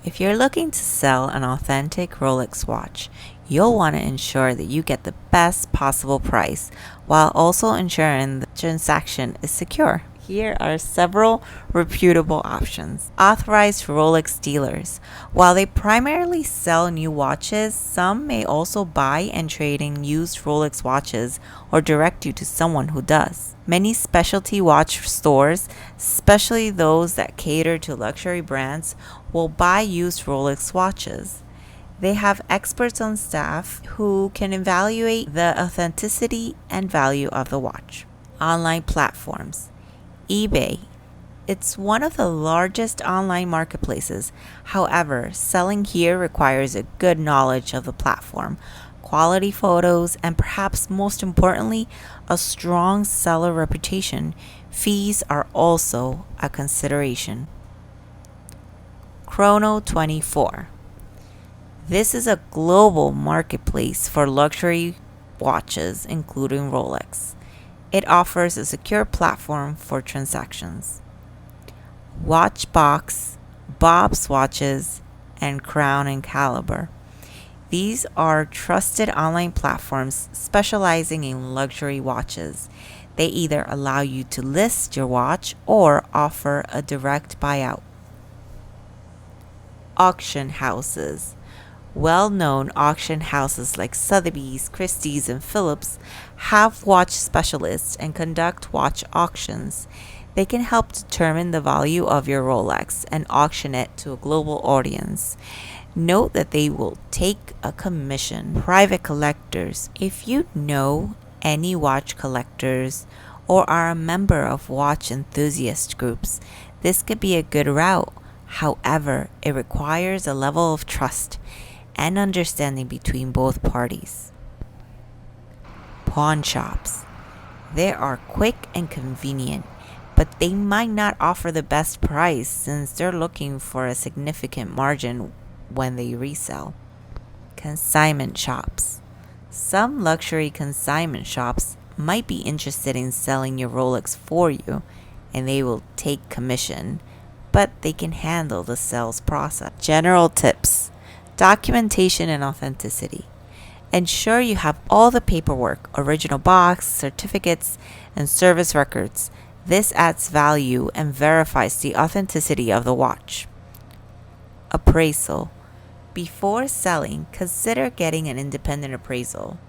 If you're looking to sell an authentic Rolex watch, you'll want to ensure that you get the best possible price while also ensuring the transaction is secure. Here are several reputable options. Authorized Rolex dealers. While they primarily sell new watches, some may also buy and trade in used Rolex watches or direct you to someone who does. Many specialty watch stores, especially those that cater to luxury brands, will buy used Rolex watches. They have experts on staff who can evaluate the authenticity and value of the watch. Online platforms. eBay. It's one of the largest online marketplaces. However, selling here requires a good knowledge of the platform, quality photos, and perhaps most importantly, a strong seller reputation. Fees are also a consideration. Chrono 24. This is a global marketplace for luxury watches, including Rolex. It offers a secure platform for transactions. Watchbox, Bob's Watches, and Crown and Caliber. These are trusted online platforms specializing in luxury watches. They either allow you to list your watch or offer a direct buyout. Auction houses. Well-known auction houses like Sotheby's, Christie's, and Phillips have watch specialists and conduct watch auctions. They can help determine the value of your Rolex and auction it to a global audience. Note that they will take a commission. Private collectors. If you know any watch collectors or are a member of watch enthusiast groups, this could be a good route. However, it requires a level of trust and understanding between both parties. Pawn shops. They are quick and convenient, but they might not offer the best price since they're looking for a significant margin when they resell. Consignment shops. Some luxury consignment shops might be interested in selling your Rolex for you, and they will take commission, but they can handle the sales process. General tips. Documentation and authenticity. Ensure you have all the paperwork, original box, certificates, and service records. This adds value and verifies the authenticity of the watch. Appraisal. Before selling, consider getting an independent appraisal.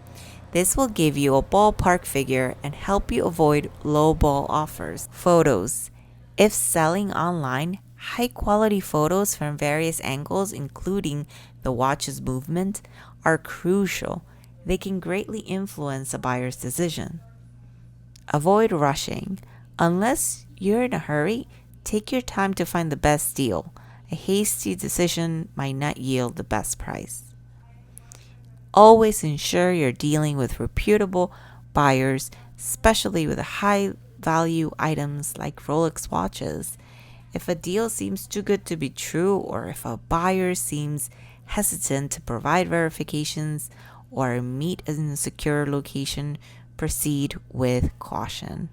This will give you a ballpark figure and help you avoid lowball offers. Photos. If selling online, high quality photos from various angles, including the watch's movement, are crucial. They can greatly influence a buyer's decision. Avoid rushing. Unless you're in a hurry, take your time to find the best deal. A hasty decision might not yield the best price. Always ensure you're dealing with reputable buyers, especially with high value items like Rolex watches. If a deal seems too good to be true, or if a buyer seems hesitant to provide verifications or meet in a secure location, proceed with caution.